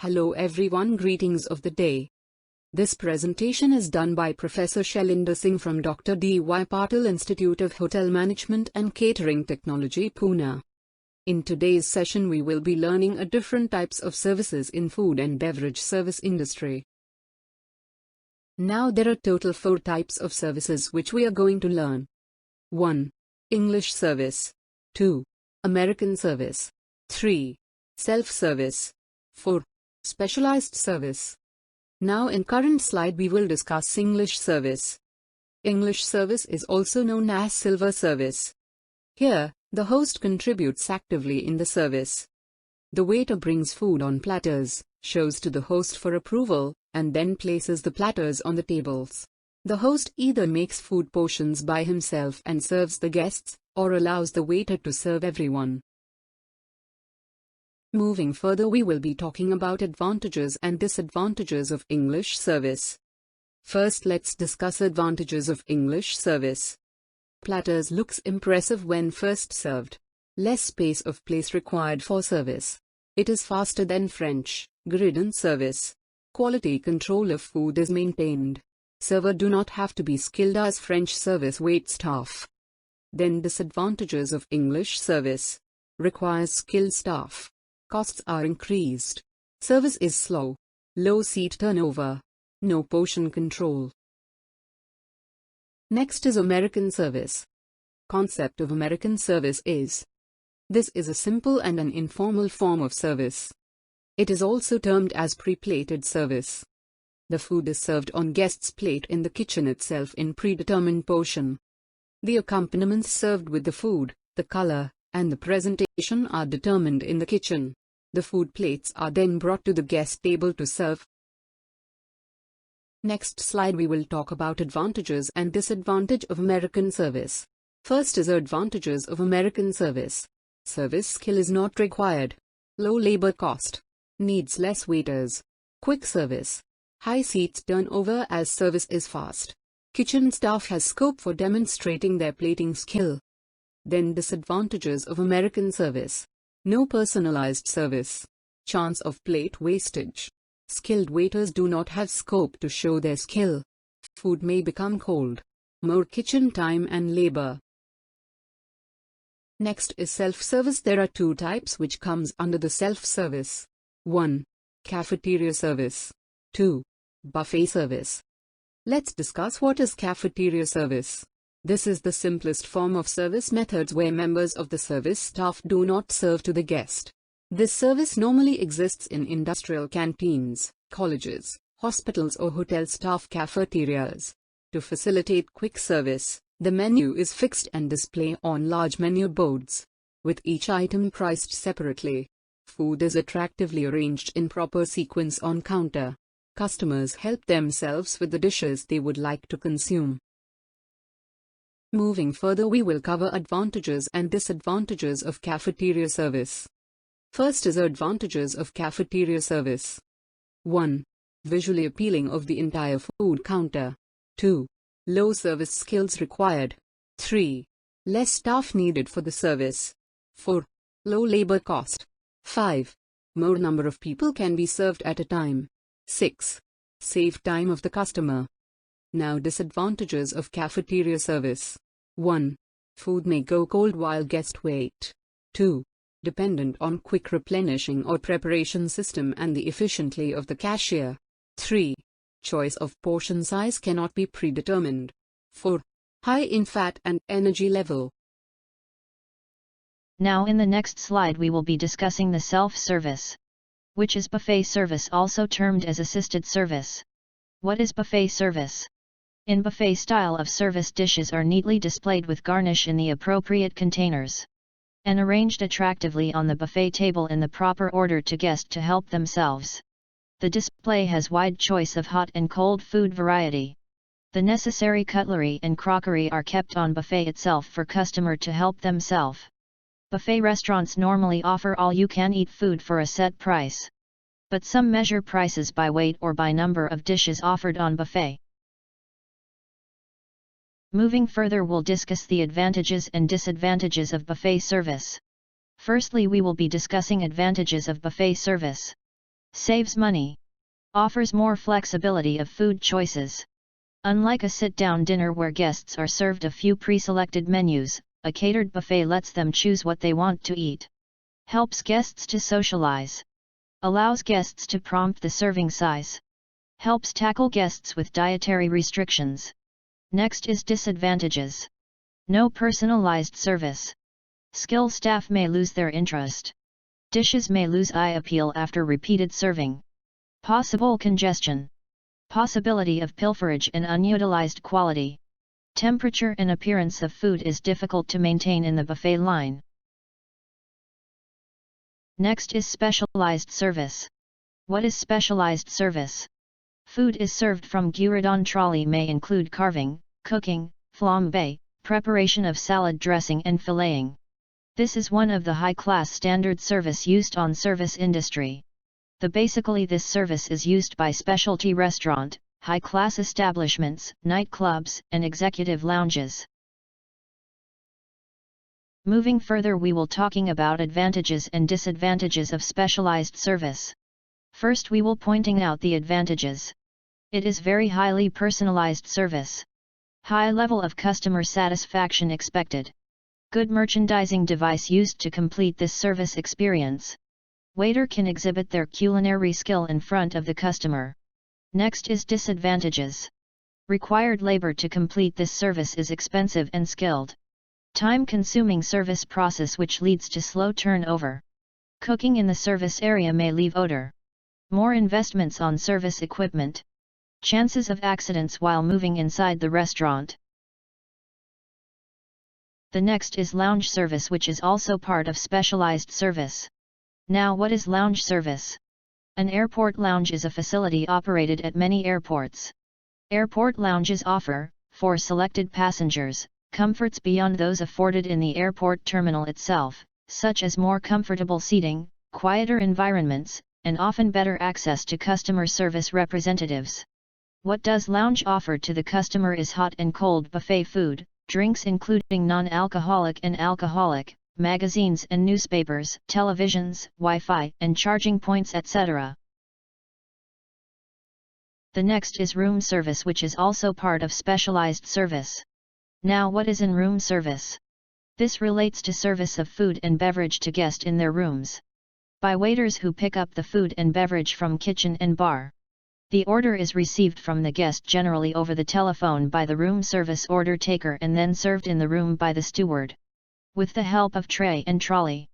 Hello everyone, greetings of the day. This presentation is done by Professor Shailinda Singh from Dr. D.Y. Patil Institute of Hotel Management and Catering Technology, Pune. In today's session we will be learning different types of services in food and beverage service industry. Now there are total 4 types of services which we are going to learn. 1. English service. 2. American service. 3. Self-service. 4. Specialized service. Now in current slide we will discuss English service. English service is also known as silver service. Here, the host contributes actively in the service. The waiter brings food on platters, shows to the host for approval, and then places the platters on the tables. The host either makes food portions by himself and serves the guests, or allows the waiter to serve everyone. Moving further, we will be talking about advantages and disadvantages of English service. First, let's discuss advantages of English service. Platters looks impressive when first served. Less space of place required for service. It is faster than French griddle service. Quality control of food is maintained. Server do not have to be skilled as French service wait staff. Then disadvantages of English service. Requires skilled staff. Costs are increased. Service is slow. Low seat turnover. No portion control. Next is American service. Concept of American service is: this is a simple and an informal form of service. It is also termed as pre-plated service. The food is served on guest's plate in the kitchen itself in predetermined portion. The accompaniments served with the food, the color, and the presentation are determined in the kitchen. The food plates are then brought to the guest table to serve. Next slide we will talk about advantages and disadvantage of American service. First is advantages of American service. Service skill is not required. Low labor cost. Needs less waiters. Quick service. High seats turnover as service is fast. Kitchen staff has scope for demonstrating their plating skill. Then disadvantages of American service. No personalized service. Chance of plate wastage. Skilled waiters do not have scope to show their skill. Food may become cold. More kitchen time and labor. Next is self-service. There are 2 types which comes under the self-service. 1. Cafeteria service. 2. Buffet service. Let's discuss what is cafeteria service. This is the simplest form of service methods where members of the service staff do not serve to the guest. This service normally exists in industrial canteens, colleges, hospitals or hotel staff cafeterias. To facilitate quick service, the menu is fixed and displayed on large menu boards, with each item priced separately. Food is attractively arranged in proper sequence on counter. Customers help themselves with the dishes they would like to consume. Moving further, we will cover advantages and disadvantages of cafeteria service. First is advantages of cafeteria service. 1. Visually appealing of the entire food counter. 2. Low service skills required. 3. Less staff needed for the service. 4. Low labor cost. 5. More number of people can be served at a time. 6. Save time of the customer. Now disadvantages of cafeteria service. 1. Food may go cold while guests wait. 2. Dependent on quick replenishing or preparation system and the efficiency of the cashier. 3. Choice of portion size cannot be predetermined. 4. High in fat and energy level. Now in the next slide we will be discussing the self-service, which is buffet service, also termed as assisted service. What is buffet service? In buffet style of service, dishes are neatly displayed with garnish in the appropriate containers and arranged attractively on the buffet table in the proper order to guests to help themselves. The display has wide choice of hot and cold food variety. The necessary cutlery and crockery are kept on buffet itself for customer to help themselves. Buffet restaurants normally offer all-you-can-eat food for a set price, but some measure prices by weight or by number of dishes offered on buffet. Moving further, we'll discuss the advantages and disadvantages of buffet service. Firstly, we will be discussing advantages of buffet service. Saves money. Offers more flexibility of food choices. Unlike a sit-down dinner where guests are served a few pre-selected menus, a catered buffet lets them choose what they want to eat. Helps guests to socialize. Allows guests to prompt the serving size. Helps tackle guests with dietary restrictions. Next is disadvantages. No personalized service. Skilled staff may lose their interest. Dishes may lose eye appeal after repeated serving. Possible congestion. Possibility of pilferage and unutilized quality. Temperature and appearance of food is difficult to maintain in the buffet line. Next is specialized service. What is specialized service? Food is served from Gueridon trolley may include carving, cooking, flambe, preparation of salad dressing and filleting. This is one of the high-class standard service used on service industry. Basically this service is used by specialty restaurant, high-class establishments, nightclubs, and executive lounges. Moving further, we will talking about advantages and disadvantages of specialized service. First we will pointing out the advantages. It is very highly personalized service. High level of customer satisfaction expected. Good merchandising device used to complete this service experience. Waiter can exhibit their culinary skill in front of the customer. Next is disadvantages. Required labor to complete this service is expensive and skilled. Time-consuming service process which leads to slow turnover. Cooking in the service area may leave odor. More investments on service equipment. Chances of accidents while moving inside the restaurant. The next is lounge service, which is also part of specialized service. Now, what is lounge service? An airport lounge is a facility operated at many airports. Airport lounges offer, for selected passengers, comforts beyond those afforded in the airport terminal itself, such as more comfortable seating, quieter environments, and often better access to customer service representatives. What does lounge offer to the customer is hot and cold buffet food, drinks including non-alcoholic and alcoholic, magazines and newspapers, televisions, Wi-Fi, and charging points, etc. The next is room service, which is also part of specialized service. Now, what is in-room service? This relates to service of food and beverage to guests in their rooms. By waiters who pick up the food and beverage from kitchen and bar. The order is received from the guest generally over the telephone by the room service order taker and then served in the room by the steward. With the help of tray and trolley.